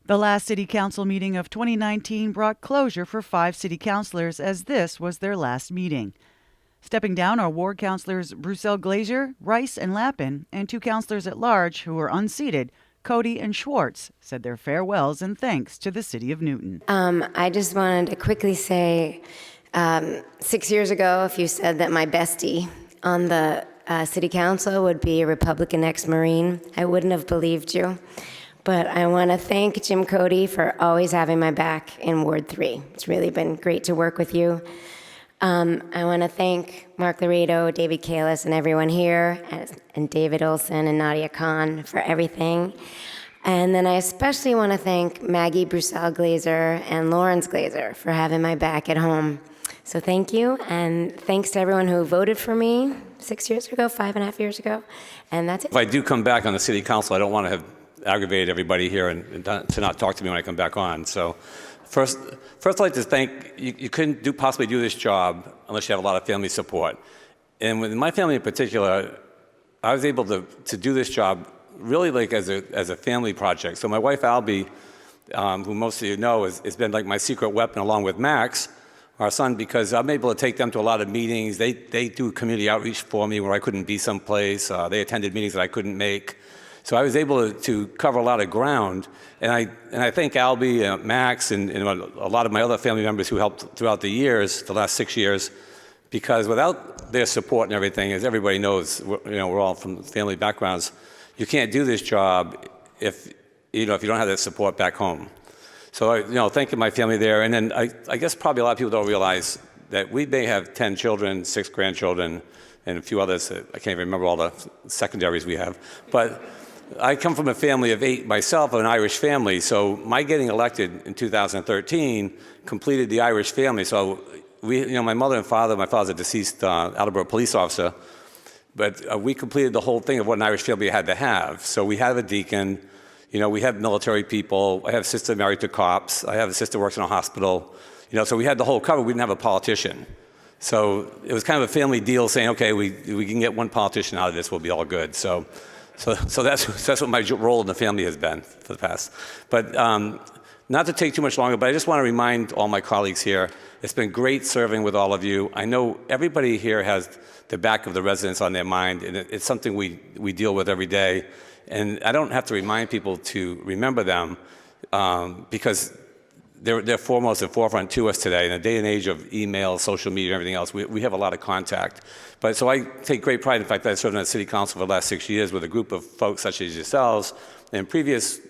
The last City Council meeting of 2019 brought closure for 5 City Councilors, as this was their last meeting. Stepping down are Ward Councilors Brousal-Glaser, Rice, and Lappin, and 2 Councilors-at-Large who were unseated. Cote and Schwartz said their farewells and thanks to the City of Newton. I just wanted to quickly say, 6 years ago, if you said that my bestie on the City Council would be a Republican ex-Marine, I wouldn't have believed you. But I want to thank Jim Cote for always having my back in Ward 3. It's really been great to work with you. I want to thank Mark Laredo, David Kalis, and everyone here, and David Olson and Nadia Khan for everything. And then I especially want to thank Maggie Brousal-Glaser and Lawrence Glaser for having my back at home. So thank you, and thanks to everyone who voted for me 6 years ago, 5.5 years ago, and that's it. If I do come back on the City Council, I don't want to have aggravated everybody here and to not talk to me when I come back on. So first I'd like to thank, you couldn't possibly do this job unless you have a lot of family support. And with my family in particular, I was able to do this job really like as a family project. So my wife Albie, who most of you know, has been like my secret weapon along with Max, our son, because I'm able to take them to a lot of meetings. They do community outreach for me where I couldn't be someplace. They attended meetings that I couldn't make. So I was able to cover a lot of ground, and I thank Albie, Max, and a lot of my other family members who helped throughout the years, the last 6 years, because without their support and everything, as everybody knows, we're all from family backgrounds, you can't do this job if you don't have that support back home. So thanking my family there, and then I guess probably a lot of people don't realize that we may have 10 children, 6 grandchildren, and a few others. I can't even remember all the secondaries we have, but I come from a family of 8 myself, an Irish family, so my getting elected in 2013 completed the Irish family. So my mother and father, my father's a deceased Attleboro police officer, but we completed the whole thing of what an Irish family had to have. So we have a deacon, we have military people, I have a sister married to cops, I have a sister who works in a hospital, so we had the whole cover. We didn't have a politician. So it was kind of a family deal saying, okay, we can get one politician out of this, we'll be all good. So that's what my role in the family has been for the past. But not to take too much longer, but I just want to remind all my colleagues here, it's been great serving with all of you. I know everybody here has the back of the residents on their mind, and it's something we deal with every day. And I don't have to remind people to remember them because they're foremost and forefront to us today. In a day and age of email, social media, and everything else, we have a lot of contact. But so I take great pride in the fact that I served on the City Council for the last 6 years with a group of folks such as yourselves and previous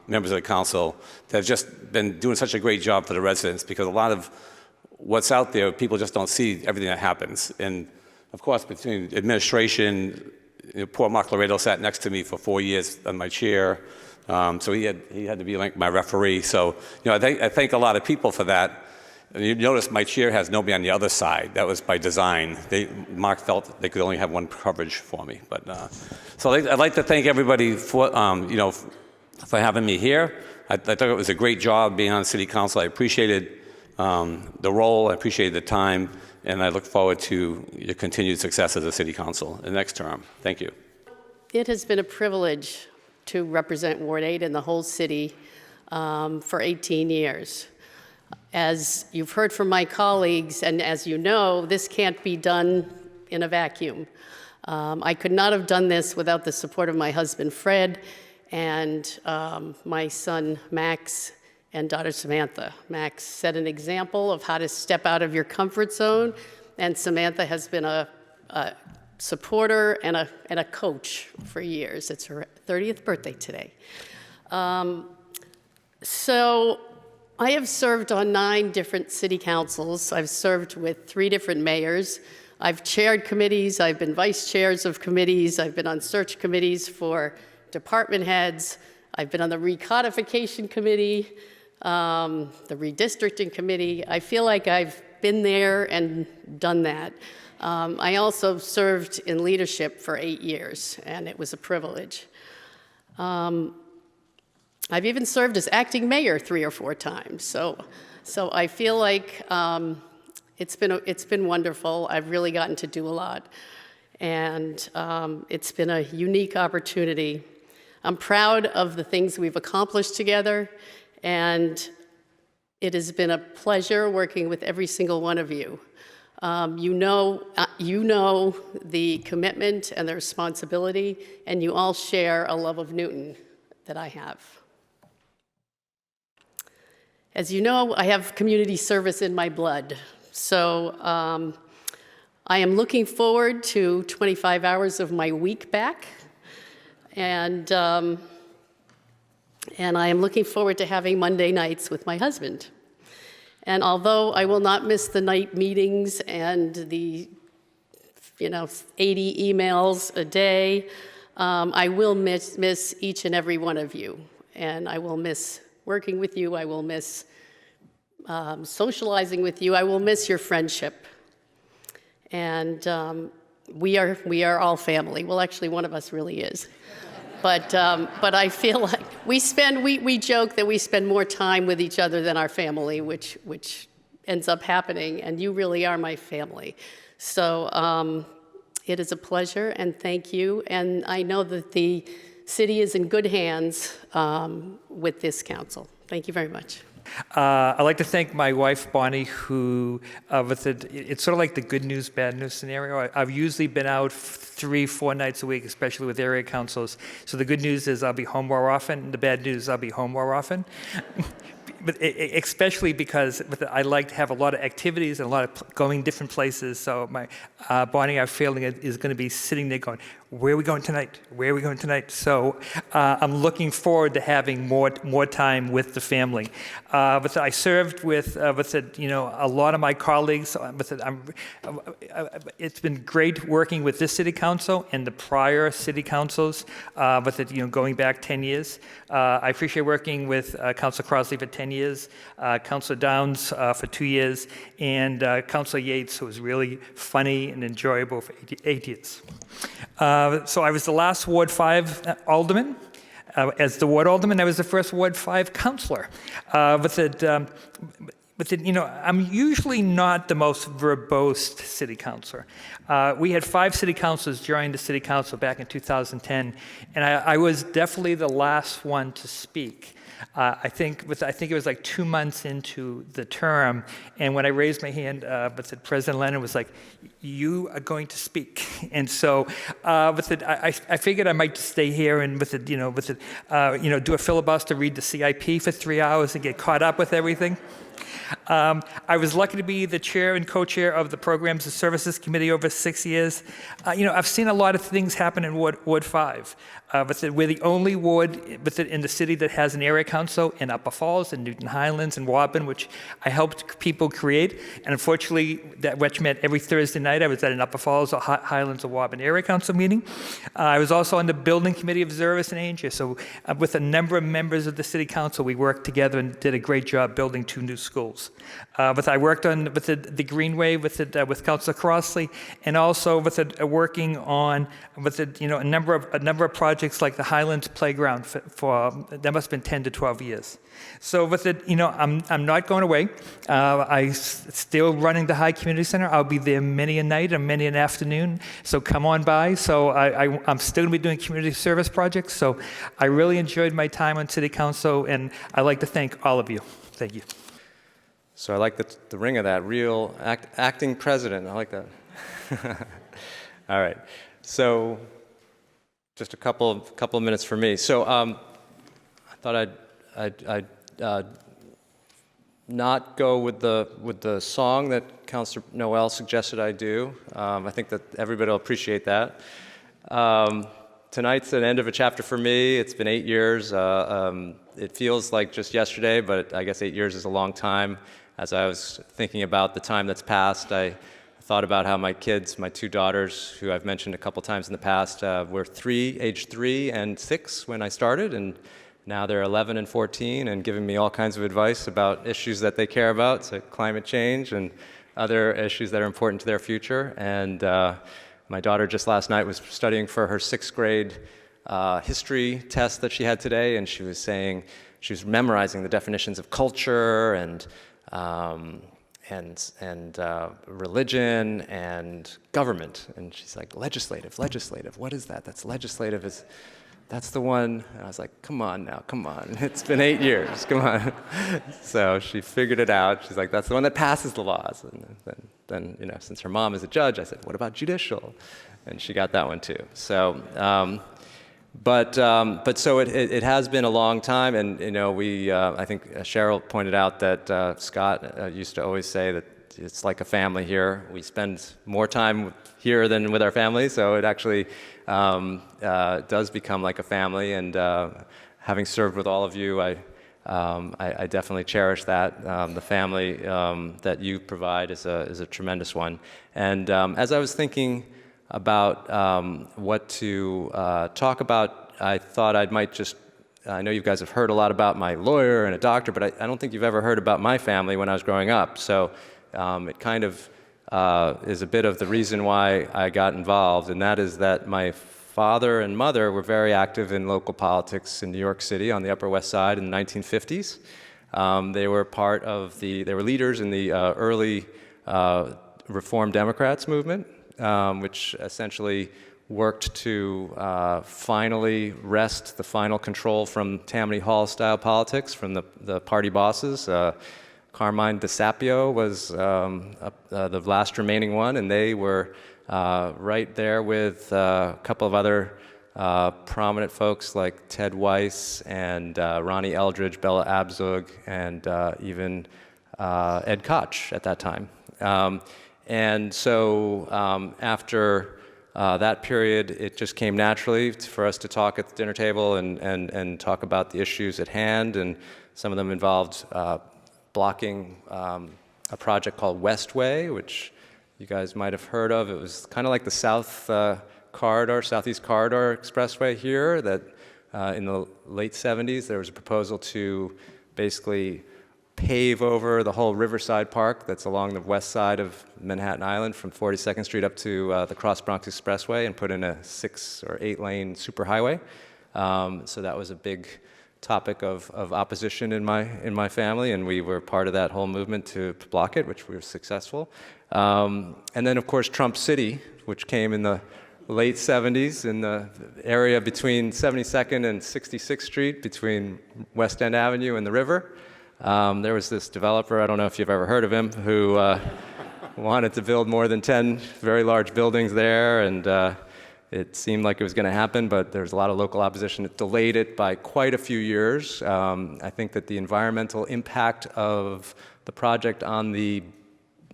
members of the council that have just been doing such a great job for the residents, because a lot of what's out there, people just don't see everything that happens. And of course, between administration, poor Mark Laredo sat next to me for 4 years on my chair. So he had to be like my referee. So I thank a lot of people for that. And you notice my chair has nobody on the other side. That was by design. Mark felt they could only have one coverage for me. But so I'd like to thank everybody for for having me here. I thought it was a great job being on City Council. I appreciated the role. I appreciated the time, and I look forward to your continued success as a City Council in the next term. Thank you. It has been a privilege to represent Ward 8 and the whole city for 18 years. As you've heard from my colleagues, and as you know, this can't be done in a vacuum. I could not have done this without the support of my husband, Fred, and my son, Max, and daughter, Samantha. Max set an example of how to step out of your comfort zone, and Samantha has been a supporter and a coach for years. It's her 30th birthday today. So I have served on 9 different city councils. I've served with 3 different mayors. I've chaired committees. I've been vice chairs of committees. I've been on search committees for department heads. I've been on the recodification committee, the redistricting committee. I feel like I've been there and done that. I also served in leadership for 8 years, and it was a privilege. I've even served as acting mayor 3 or 4 times. So I feel like it's been wonderful. I've really gotten to do a lot, and it's been a unique opportunity. I'm proud of the things we've accomplished together, and it has been a pleasure working with every single one of you. You know the commitment and the responsibility, and you all share a love of Newton that I have. As you know, I have community service in my blood, so I am looking forward to 25 hours of my week back, and I am looking forward to having Monday nights with my husband. And although I will not miss the night meetings and the 80 emails a day, I will miss each and every one of you. And I will miss working with you. I will miss socializing with you. I will miss your friendship. And we are all family. Well, actually, one of us really is. But I feel like we joke that we spend more time with each other than our family, which ends up happening, and you really are my family. So it is a pleasure, and thank you. And I know that the city is in good hands with this council. Thank you very much. I'd like to thank my wife, Bonnie, who, it's sort of like the good news, bad news scenario. I've usually been out 3-4 nights a week, especially with area councils. So the good news is I'll be home more often. The bad news is I'll be home more often. But especially because I like to have a lot of activities and a lot of going different places. So my Bonnie, I have a feeling, is going to be sitting there going, where are we going tonight? Where are we going tonight? So I'm looking forward to having more time with the family. But I served with a lot of my colleagues. It's been great working with this city council and the prior city councils. Going back 10 years. I appreciate working with Councilor Crossley for 10 years, Councilor Downs for 2 years, and Councilor Yates, who was really funny and enjoyable for 8 years. So I was the last Ward 5 alderman. As the ward alderman, I was the first Ward 5 councillor. I'm usually not the most verbose city councillor. We had 5 city councilors join the city council back in 2010, and I was definitely the last one to speak. I think it was like 2 months into the term, and when I raised my hand, President Lennon was like, "You are going to speak." And so, I figured I might stay here and do a filibuster, read the CIP for 3 hours, and get caught up with everything. I was lucky to be the chair and co-chair of the Programs and Services Committee over 6 years. I've seen a lot of things happen in Ward 5. We're the only ward in the city that has an area council in Upper Falls and Newton Highlands and Wappin, which I helped people create. And unfortunately, which meant every Thursday night I was at an Upper Falls or Highlands or Wappin area council meeting. I was also on the building committee of Zervis and Anger. So with a number of members of the city council, we worked together and did a great job building 2 new schools. I worked on the Greenway with Councilor Crossley, and also working on a number of projects like the Highlands Playground for that must have been 10 to 12 years. So I'm not going away. I still running the High Community Center. I'll be there many a night and many an afternoon. So come on by. So I'm still going to be doing community service projects. So I really enjoyed my time on City Council, and I'd like to thank all of you. Thank you. So I like the ring of that, real acting president. I like that. All right. So just a couple of minutes for me. So I thought I'd not go with the song that Councilor Noel suggested I do. I think that everybody will appreciate that. Tonight's an end of a chapter for me. It's been 8 years. It feels like just yesterday, but I guess 8 years is a long time. As I was thinking about the time that's passed, I thought about how my kids, my 2 daughters, who I've mentioned a couple times in the past, were age 3 and 6 when I started, and now they're 11 and 14 and giving me all kinds of advice about issues that they care about, so climate change and other issues that are important to their future. And my daughter just last night was studying for her 6th grade history test that she had today, and she was saying, she was memorizing the definitions of culture and religion and government, and she's like, legislative, what is that? That's legislative is that's the one. And I was like, come on now, come on. It's been 8 years, come on. So she figured it out. She's like, that's the one that passes the laws. And then since her mom is a judge, I said, what about judicial? And she got that one too. So, but so it has been a long time. And, I think Cheryl pointed out that Scott used to always say that it's like a family here. We spend more time here than with our family, so it actually does become like a family. And having served with all of you, I definitely cherish that. The family that you provide is a tremendous one. And as I was thinking about what to talk about, I thought I know you guys have heard a lot about my lawyer and a doctor, but I don't think you've ever heard about my family when I was growing up. So it kind of is a bit of the reason why I got involved, and that is that my father and mother were very active in local politics in New York City on the Upper West Side in the 1950s. They were leaders in the early Reform Democrats movement, which essentially worked to finally wrest the final control from Tammany Hall-style politics from the party bosses. Carmine DeSapio was the last remaining one, and they were right there with a couple of other prominent folks like Ted Weiss and Ronnie Eldridge, Bella Abzug, and even Ed Koch at that time. And so after that period, it just came naturally for us to talk at the dinner table and talk about the issues at hand, and some of them involved blocking a project called Westway, which you guys might have heard of. It was kind of like the Southeast Corridor Expressway here, that in the late 70s there was a proposal to basically pave over the whole Riverside Park that's along the west side of Manhattan Island from 42nd Street up to the Cross Bronx Expressway and put in a 6 or 8 lane superhighway. So that was a big topic of opposition in my family, and we were part of that whole movement to block it, which we were successful. And then, of course, Trump City, which came in the late 70s in the area between 72nd and 66th Street, between West End Avenue and the river. There was this developer, I don't know if you've ever heard of him, who wanted to build more than 10 very large buildings there, and it seemed like it was going to happen, but there was a lot of local opposition. It delayed it by quite a few years. I think that the environmental impact of the project on the,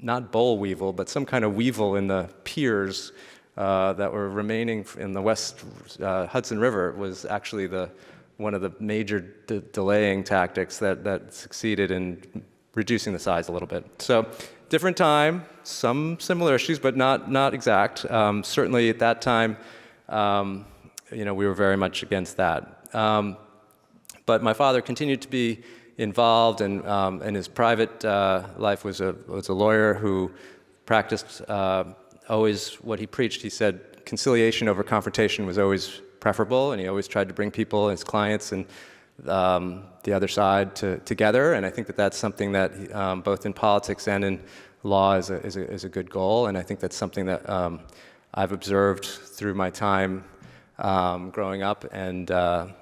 not boll weevil, but some kind of weevil in the piers that were remaining in the West Hudson River was actually one of the major delaying tactics that succeeded in reducing the size a little bit. So different time, some similar issues, but not exact. Certainly at that time, we were very much against that. But my father continued to be involved, and in his private life was a lawyer who practiced always what he preached. He said conciliation over confrontation was always preferable, and he always tried to bring people, his clients, and the other side together. And I think that that's something that both in politics and in law is a good goal. And I think that's something that I've observed through my time growing up and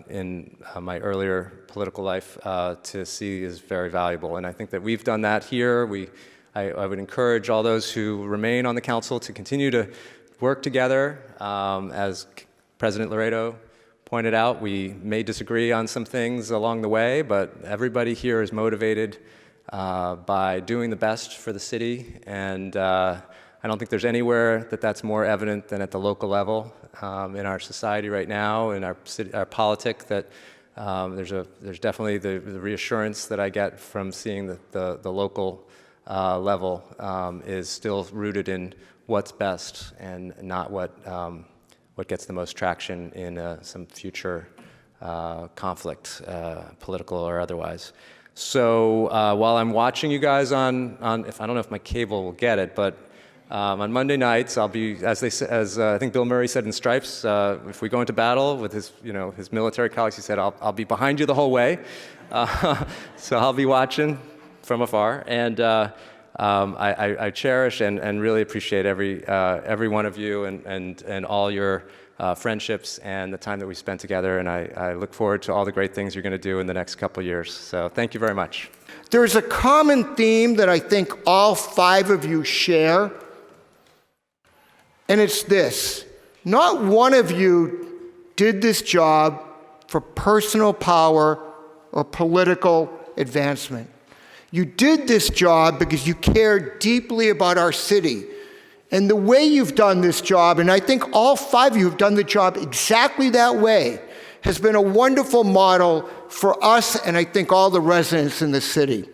in my earlier political life to see is very valuable. And I think that we've done that here. I would encourage all those who remain on the council to continue to work together. As President Laredo pointed out, we may disagree on some things along the way, but everybody here is motivated by doing the best for the city, and I don't think there's anywhere that's more evident than at the local level in our society right now, in our politic, that there's definitely the reassurance that I get from seeing the local level is still rooted in what's best and not what gets the most traction in some future conflict, political or otherwise. So while I'm watching you guys on if I don't know if my cable will get it, but on Monday nights I'll be, as I think Bill Murray said in Stripes, if we go into battle with his military colleagues, he said I'll be behind you the whole way. So I'll be watching from afar, and I cherish and really appreciate every one of you and all your friendships and the time that we spent together, and I look forward to all the great things you're going to do in the next couple of years. So thank you very much. There's a common theme that I think all 5 of you share, and it's this. Not one of you did this job for personal power or political advancement. You did this job because you cared deeply about our city. And the way you've done this job, and I think all 5 of you have done the job exactly that way, has been a wonderful model for us and I think all the residents in the city.